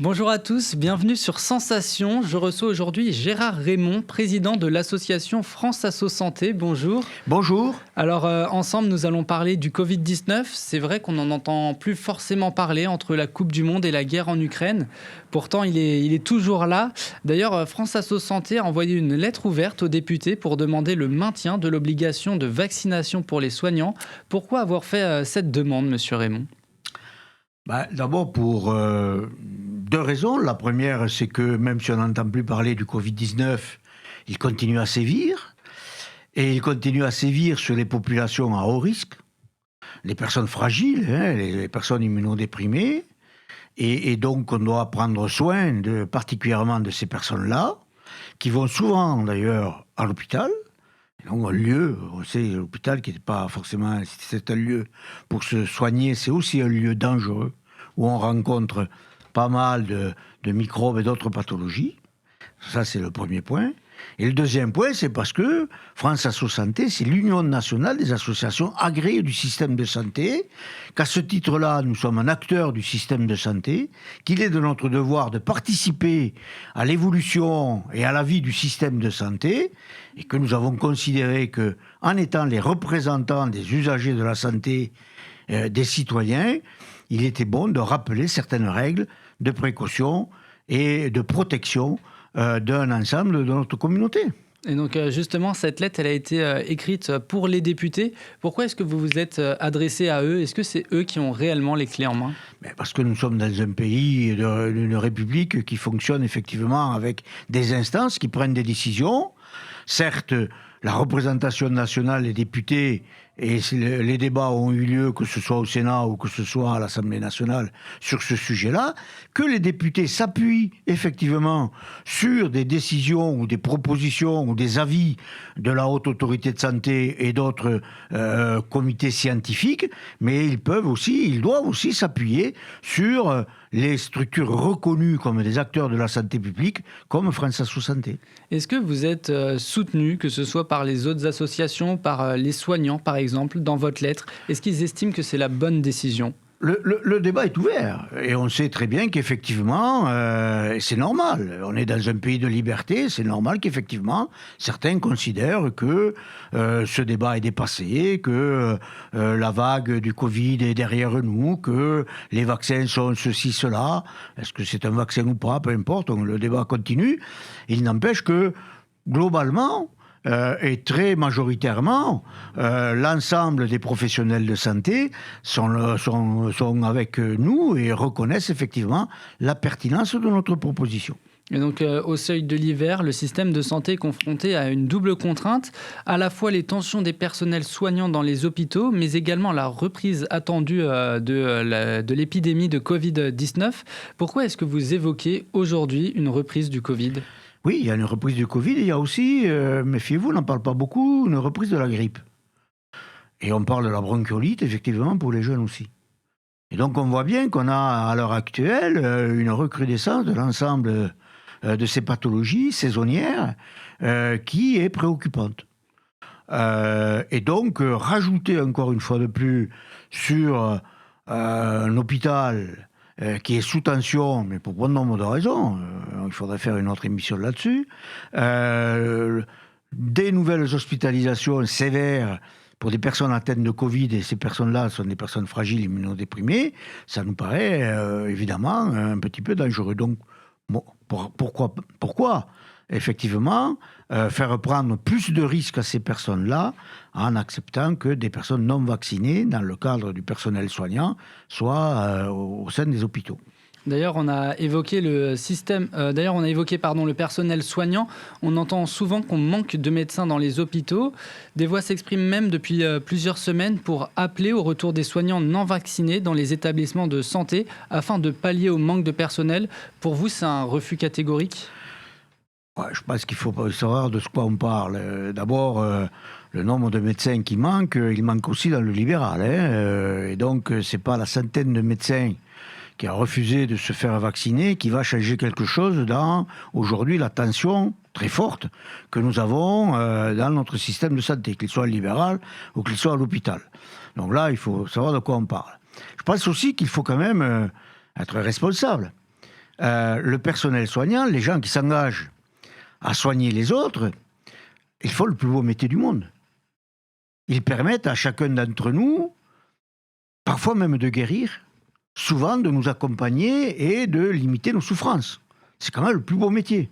Bonjour à tous, bienvenue sur Sensation. Je reçois aujourd'hui Gérard Raymond, président de l'association France Asso Santé. Bonjour. Bonjour. Alors ensemble, nous allons parler du Covid-19. C'est vrai qu'on n'en entend plus forcément parler entre la Coupe du Monde et la guerre en Ukraine. Pourtant, il est toujours là. D'ailleurs, France Asso Santé a envoyé une lettre ouverte aux députés pour demander le maintien de l'obligation de vaccination pour les soignants. Pourquoi avoir fait cette demande, monsieur Raymond ? D'abord pour deux raisons. La première, c'est que même si on n'entend plus parler du Covid-19, il continue à sévir. Et il continue à sévir sur les populations à haut risque, les personnes fragiles, les personnes immunodéprimées. Et donc, on doit prendre soin particulièrement de ces personnes-là, qui vont souvent d'ailleurs à l'hôpital. Et donc, un lieu, on sait, l'hôpital qui n'est pas forcément, si c'est un lieu pour se soigner, c'est aussi un lieu dangereux, où on rencontre pas mal de microbes et d'autres pathologies. Ça, c'est le premier point. Et le deuxième point, c'est parce que France Asso Santé, c'est l'Union nationale des associations agréées du système de santé, qu'à ce titre-là, nous sommes un acteur du système de santé, qu'il est de notre devoir de participer à l'évolution et à la vie du système de santé, et que nous avons considéré que, en étant les représentants des usagers de la santé, des citoyens, il était bon de rappeler certaines règles de précaution et de protection d'un ensemble de notre communauté. Et donc justement, cette lettre, elle a été écrite pour les députés. Pourquoi est-ce que vous vous êtes adressé à eux ? Est-ce que c'est eux qui ont réellement les clés en main ? Parce que nous sommes dans un pays, une république qui fonctionne effectivement avec des instances qui prennent des décisions. Certes, la représentation nationale, les députés, et les débats ont eu lieu, que ce soit au Sénat ou que ce soit à l'Assemblée nationale, sur ce sujet-là, que les députés s'appuient effectivement sur des décisions ou des propositions ou des avis de la Haute Autorité de Santé et d'autres comités scientifiques, mais ils doivent aussi s'appuyer sur les structures reconnues comme des acteurs de la santé publique, comme France Asso Santé. Est-ce que vous êtes soutenu, que ce soit par les autres associations, par les soignants par exemple, dans votre lettre ? Est-ce qu'ils estiment que c'est la bonne décision ? Le débat est ouvert et on sait très bien qu'effectivement, c'est normal. On est dans un pays de liberté, c'est normal qu'effectivement, certains considèrent que ce débat est dépassé, que la vague du Covid est derrière nous, que les vaccins sont ceci, cela. Est-ce que c'est un vaccin ou pas ? Peu importe, le débat continue. Il n'empêche que, globalement, et très majoritairement, l'ensemble des professionnels de santé sont avec nous et reconnaissent effectivement la pertinence de notre proposition. Et donc, au seuil de l'hiver, le système de santé est confronté à une double contrainte, à la fois les tensions des personnels soignants dans les hôpitaux, mais également la reprise attendue de l'épidémie de Covid-19. Pourquoi est-ce que vous évoquez aujourd'hui une reprise du Covid ? Oui, il y a une reprise du Covid, et il y a aussi, méfiez-vous, on n'en parle pas beaucoup, une reprise de la grippe. Et on parle de la bronchiolite, effectivement, pour les jeunes aussi. Et donc on voit bien qu'on a, à l'heure actuelle, une recrudescence de l'ensemble de ces pathologies saisonnières qui est préoccupante. Et donc, rajouter encore une fois de plus sur un hôpital qui est sous tension, mais pour bon nombre de raisons, il faudrait faire une autre émission là-dessus, des nouvelles hospitalisations sévères pour des personnes atteintes de Covid, et ces personnes-là sont des personnes fragiles, immunodéprimées, ça nous paraît évidemment un petit peu dangereux. Donc, bon, pourquoi effectivement, faire prendre plus de risques à ces personnes-là en acceptant que des personnes non vaccinées, dans le cadre du personnel soignant, soient au sein des hôpitaux. D'ailleurs, on a évoqué le personnel soignant. On entend souvent qu'on manque de médecins dans les hôpitaux. Des voix s'expriment même depuis plusieurs semaines pour appeler au retour des soignants non vaccinés dans les établissements de santé afin de pallier au manque de personnel. Pour vous, c'est un refus catégorique ? Ouais, je pense qu'il faut savoir de ce quoi on parle. D'abord, le nombre de médecins qui manquent, il manque aussi dans le libéral. Et donc, c'est pas la centaine de médecins qui a refusé de se faire vacciner qui va changer quelque chose dans, aujourd'hui, la tension très forte que nous avons dans notre système de santé, qu'il soit libéral ou qu'il soit à l'hôpital. Donc là, il faut savoir de quoi on parle. Je pense aussi qu'il faut quand même être responsable. le personnel soignant, les gens qui s'engagent à soigner les autres, ils font le plus beau métier du monde. Ils permettent à chacun d'entre nous, parfois même de guérir, souvent de nous accompagner et de limiter nos souffrances. C'est quand même le plus beau métier.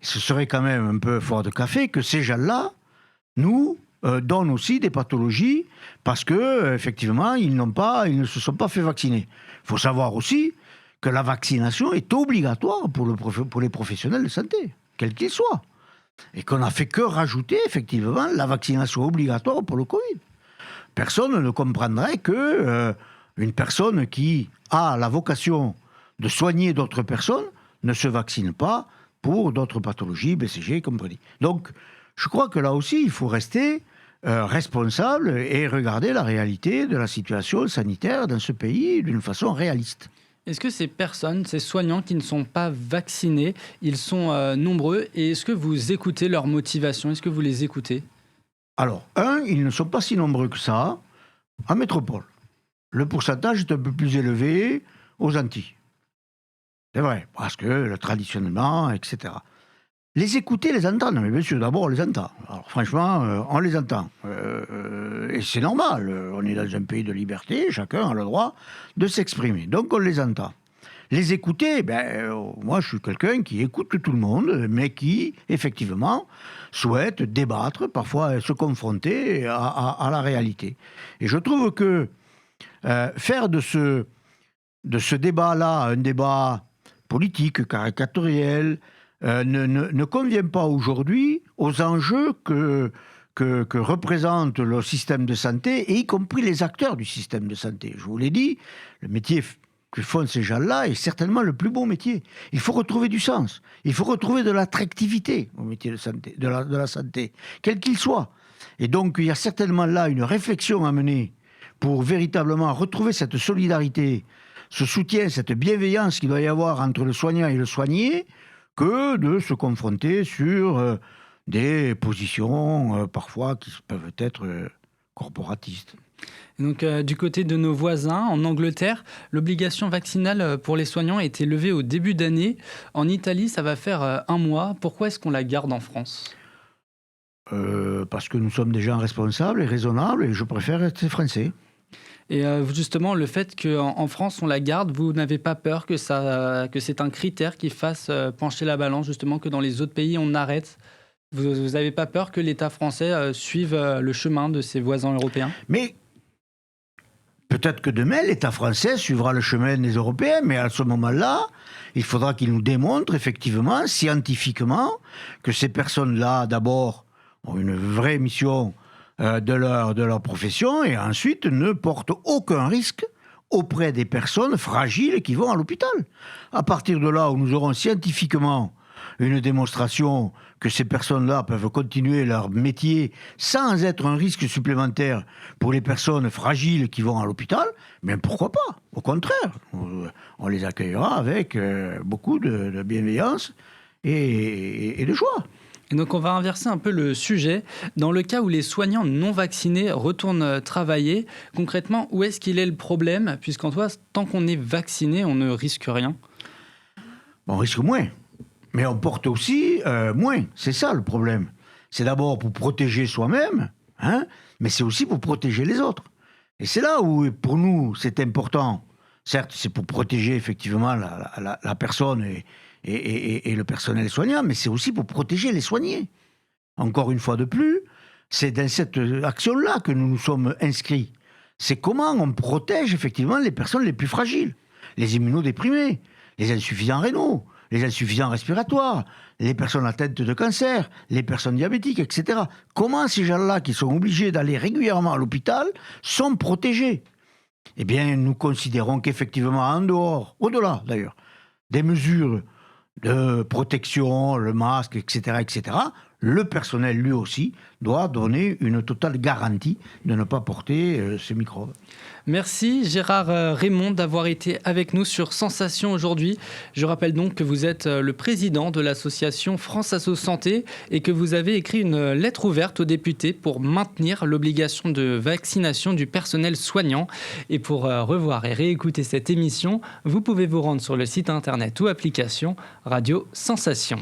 Ce serait quand même un peu fort de café que ces gens-là nous donnent aussi des pathologies parce que effectivement ils ne se sont pas fait vacciner. Il faut savoir aussi que la vaccination est obligatoire pour les professionnels de santé, quels qu'ils soient. Et qu'on n'a fait que rajouter effectivement la vaccination obligatoire pour le Covid. Personne ne comprendrait que une personne qui a la vocation de soigner d'autres personnes ne se vaccine pas pour d'autres pathologies, BCG, compris. Donc, je crois que là aussi, il faut rester responsable et regarder la réalité de la situation sanitaire dans ce pays d'une façon réaliste. Est-ce que ces personnes, ces soignants qui ne sont pas vaccinés, ils sont nombreux et est-ce que vous écoutez leur motivation? Est-ce que vous les écoutez? Alors, ils ne sont pas si nombreux que ça en métropole. Le pourcentage est un peu plus élevé aux Antilles. C'est vrai, parce que le traditionnellement, etc. Les écouter, les entendre, mais bien sûr, d'abord, on les entend. Alors, franchement, on les entend. Et c'est normal, on est dans un pays de liberté, chacun a le droit de s'exprimer. Donc, on les entend. Les écouter, moi, je suis quelqu'un qui écoute tout le monde, mais qui, effectivement, souhaite débattre, parfois se confronter à la réalité. Et je trouve que faire de ce débat-là un débat politique, caricaturel, ne convient pas aujourd'hui aux enjeux que représente le système de santé, et y compris les acteurs du système de santé. Je vous l'ai dit, le métier que font ces gens-là est certainement le plus beau métier. Il faut retrouver du sens, il faut retrouver de l'attractivité au métier de la santé, quel qu'il soit. Et donc, il y a certainement là une réflexion à mener pour véritablement retrouver cette solidarité, ce soutien, cette bienveillance qu'il doit y avoir entre le soignant et le soigné, que de se confronter sur des positions parfois qui peuvent être corporatistes. Donc, du côté de nos voisins, en Angleterre, l'obligation vaccinale pour les soignants a été levée au début d'année. En Italie, ça va faire 1 mois. Pourquoi est-ce qu'on la garde en France ? Parce que nous sommes des gens responsables et raisonnables, et je préfère rester français. Et justement, le fait qu'en France, on la garde, vous n'avez pas peur que c'est un critère qui fasse pencher la balance, justement, que dans les autres pays, on arrête ? Vous n'avez pas peur que l'État français suive le chemin de ses voisins européens ? Mais peut-être que demain, l'État français suivra le chemin des Européens, mais à ce moment-là, il faudra qu'il nous démontre effectivement, scientifiquement, que ces personnes-là, d'abord, ont une vraie mission de leur profession, et ensuite ne portent aucun risque auprès des personnes fragiles qui vont à l'hôpital. À partir de là où nous aurons scientifiquement une démonstration que ces personnes-là peuvent continuer leur métier sans être un risque supplémentaire pour les personnes fragiles qui vont à l'hôpital, mais pourquoi pas ? Au contraire, on les accueillera avec beaucoup de bienveillance et de joie. Et donc on va inverser un peu le sujet. Dans le cas où les soignants non vaccinés retournent travailler, concrètement, où est-ce qu'il est le problème ? Puisqu'en toi, tant qu'on est vacciné, on ne risque rien. On risque moins. Mais on porte aussi moins. C'est ça le problème. C'est d'abord pour protéger soi-même, mais c'est aussi pour protéger les autres. Et c'est là où, pour nous, c'est important. Certes, c'est pour protéger effectivement la personne et le personnel soignant, mais c'est aussi pour protéger les soignés. Encore une fois de plus, c'est dans cette action-là que nous nous sommes inscrits. C'est comment on protège effectivement les personnes les plus fragiles, les immunodéprimés, les insuffisants rénaux, les insuffisants respiratoires, les personnes atteintes de cancer, les personnes diabétiques, etc. Comment ces gens-là, qui sont obligés d'aller régulièrement à l'hôpital, sont protégés ? Eh bien, nous considérons qu'effectivement, en dehors, au-delà d'ailleurs, des mesures de protection, le masque, etc., le personnel lui aussi doit donner une totale garantie de ne pas porter ces microbes. Merci Gérard Raymond d'avoir été avec nous sur Sensation aujourd'hui. Je rappelle donc que vous êtes le président de l'association France Asso Santé et que vous avez écrit une lettre ouverte aux députés pour maintenir l'obligation de vaccination du personnel soignant. Et pour revoir et réécouter cette émission, vous pouvez vous rendre sur le site internet ou application Radio Sensation.